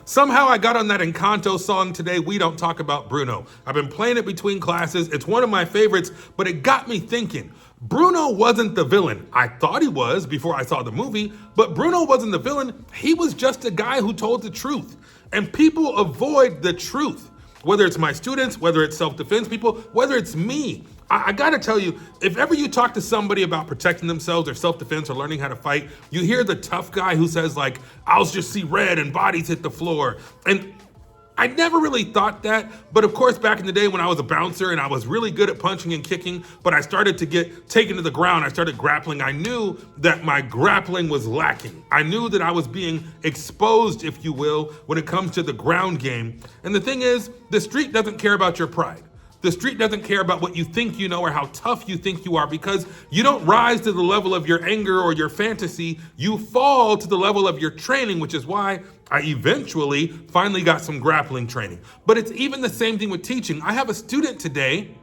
Somehow I got on that Encanto song today, We Don't Talk About Bruno. I've been playing it between classes. It's one of my favorites, but it got me thinking. Bruno wasn't the villain. I thought he was before I saw the movie, but Bruno wasn't the villain. He was just a guy who told the truth. And people avoid the truth. Whether it's my students, whether it's self-defense people, whether it's me. I gotta tell you, if ever you talk to somebody about protecting themselves or self-defense or learning how to fight, you hear the tough guy who says like, I'll just see red and bodies hit the floor. And I never really thought that, but of course back in the day when I was a bouncer and I was really good at punching and kicking, but I started to get taken to the ground, I started grappling, I knew that my grappling was lacking. I knew that I was being exposed, if you will, when it comes to the ground game. And the thing is, the street doesn't care about your pride. The street doesn't care about what you think you know or how tough you think you are, because you don't rise to the level of your anger or your fantasy. You fall to the level of your training, which is why I eventually finally got some grappling training. But it's even the same thing with teaching. I have a student today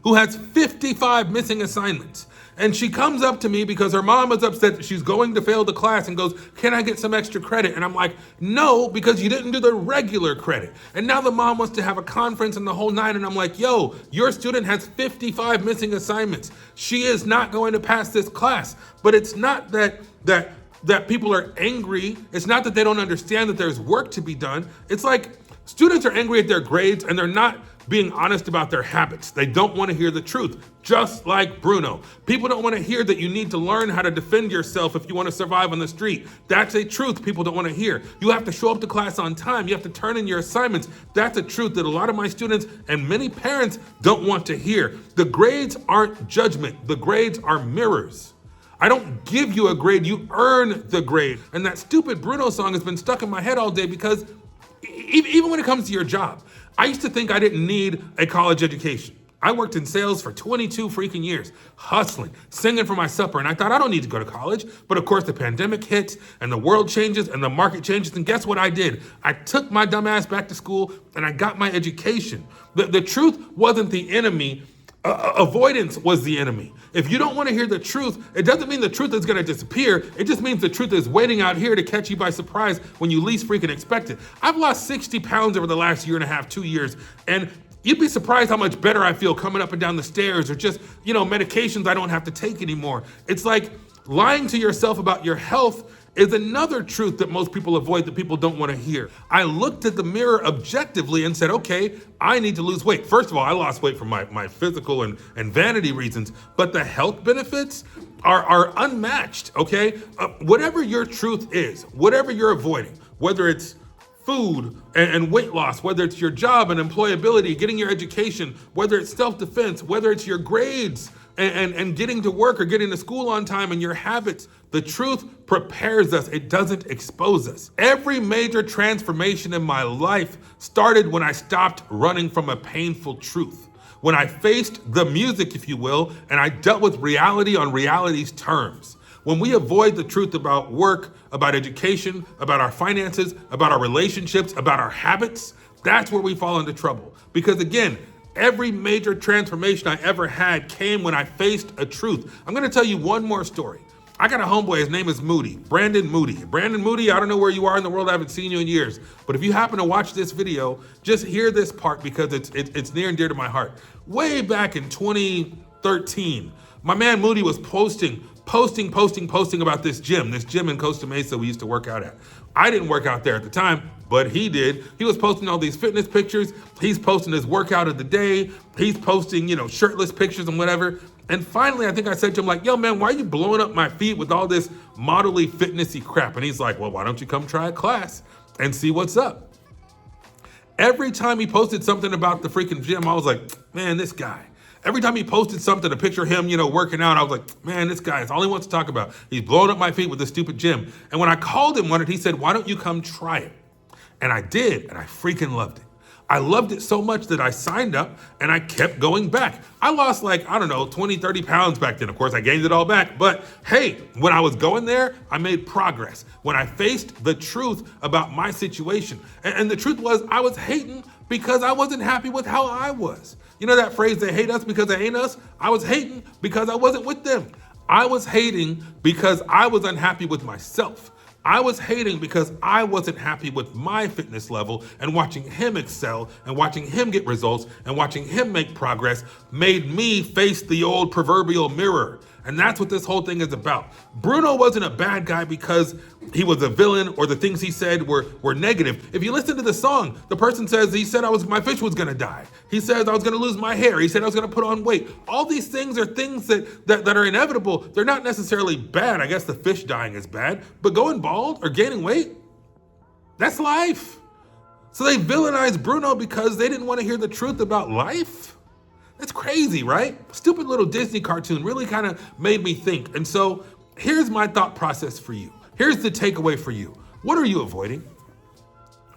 who has 55 missing assignments. And she comes up to me because her mom is upset that she's going to fail the class and goes, can I get some extra credit? And I'm like, no, because you didn't do the regular credit. And now the mom wants to have a conference and the whole nine. And I'm like, yo, your student has 55 missing assignments. She is not going to pass this class. But it's not that people are angry. It's not that they don't understand that there's work to be done. It's like students are angry at their grades and they're not being honest about their habits. They don't want to hear the truth, just like Bruno. People don't want to hear that you need to learn how to defend yourself if you want to survive on the street. That's a truth people don't want to hear. You have to show up to class on time. You have to turn in your assignments. That's a truth that a lot of my students and many parents don't want to hear. The grades aren't judgment. The grades are mirrors. I don't give you a grade, you earn the grade. And that stupid Bruno song has been stuck in my head all day because even when it comes to your job, I used to think I didn't need a college education. I worked in sales for 22 freaking years, hustling, singing for my supper, and I thought I don't need to go to college. But of course the pandemic hits and the world changes and the market changes, and guess what I did? I took my dumb ass back to school and I got my education. The truth wasn't the enemy. Avoidance was the enemy. If you don't want to hear the truth, it doesn't mean the truth is going to disappear. It just means the truth is waiting out here to catch you by surprise when you least freaking expect it. I've lost 60 pounds over the last year and a half, 2 years, and you'd be surprised how much better I feel coming up and down the stairs or just, medications I don't have to take anymore. It's like lying to yourself about your health is another truth that most people avoid, that people don't want to hear. I looked at the mirror objectively and said, okay, I need to lose weight. First of all, I lost weight for my physical and vanity reasons, but the health benefits are unmatched, okay? Whatever your truth is, whatever you're avoiding, whether it's food and weight loss, whether it's your job and employability, getting your education, whether it's self-defense, whether it's your grades, and getting to work or getting to school on time and your habits. The truth prepares us. It doesn't expose us. Every major transformation in my life started when I stopped running from a painful truth. When I faced the music, if you will, and I dealt with reality on reality's terms. When we avoid the truth about work, about education, about our finances, about our relationships, about our habits, that's where we fall into trouble. Because again, every major transformation I ever had came when I faced a truth. I'm gonna tell you one more story. I got a homeboy, his name is Moody, Brandon Moody. Brandon Moody, I don't know where you are in the world, I haven't seen you in years, but if you happen to watch this video, just hear this part because it's near and dear to my heart. Way back in 2013, my man Moody was posting about this gym in Costa Mesa we used to work out at. I didn't work out there at the time, but he did. He was posting all these fitness pictures. He's posting his workout of the day. He's posting, shirtless pictures and whatever. And finally, I think I said to him like, yo man, why are you blowing up my feet with all this modelly fitnessy crap? And he's like, well, why don't you come try a class and see what's up? Every time he posted something about the freaking gym, I was like, man, this guy. Every time he posted something, a picture of him, working out, I was like, man, this guy is all he wants to talk about. He's blowing up my feet with this stupid gym. And when I called him one day, he said, why don't you come try it? And I did, and I freaking loved it. I loved it so much that I signed up and I kept going back. I lost 20, 30 pounds back then. Of course, I gained it all back. But hey, when I was going there, I made progress. When I faced the truth about my situation. And the truth was I was hating because I wasn't happy with how I was. You know that phrase, they hate us because they ain't us? I was hating because I wasn't with them. I was hating because I was unhappy with myself. I was hating because I wasn't happy with my fitness level, and watching him excel and watching him get results and watching him make progress made me face the old proverbial mirror. And that's what this whole thing is about. Bruno wasn't a bad guy because he was a villain or the things he said were negative. If you listen to the song, the person says, he said my fish was gonna die. He says I was gonna lose my hair. He said I was gonna put on weight. All these things are things that are inevitable. They're not necessarily bad. I guess the fish dying is bad, but going bald or gaining weight, that's life. So they villainized Bruno because they didn't want to hear the truth about life? That's crazy, right? Stupid little Disney cartoon really kind of made me think. And so here's my thought process for you. Here's the takeaway for you. What are you avoiding?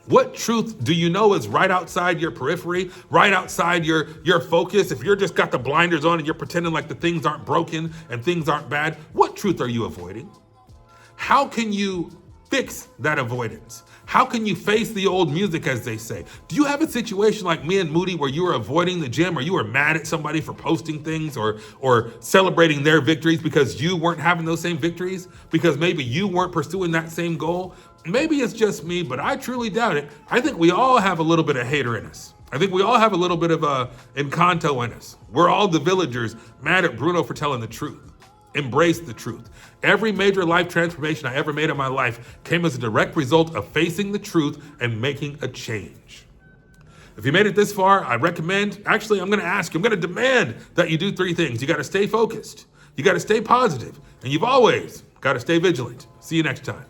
What truth do you know is right outside your periphery, right outside your focus? If you're just got the blinders on and you're pretending like the things aren't broken and things aren't bad, what truth are you avoiding? How can you fix that avoidance? How can you face the old music, as they say? Do you have a situation like me and Moody where you were avoiding the gym, or you were mad at somebody for posting things or celebrating their victories because you weren't having those same victories? Because maybe you weren't pursuing that same goal? Maybe it's just me, but I truly doubt it. I think we all have a little bit of hater in us. I think we all have a little bit of Encanto in us. We're all the villagers mad at Bruno for telling the truth. Embrace the truth. Every major life transformation I ever made in my life came as a direct result of facing the truth and making a change. If you made it this far, I recommend, actually, I'm going to demand that you do 3 things. You got to stay focused, you got to stay positive, and you've always got to stay vigilant. See you next time.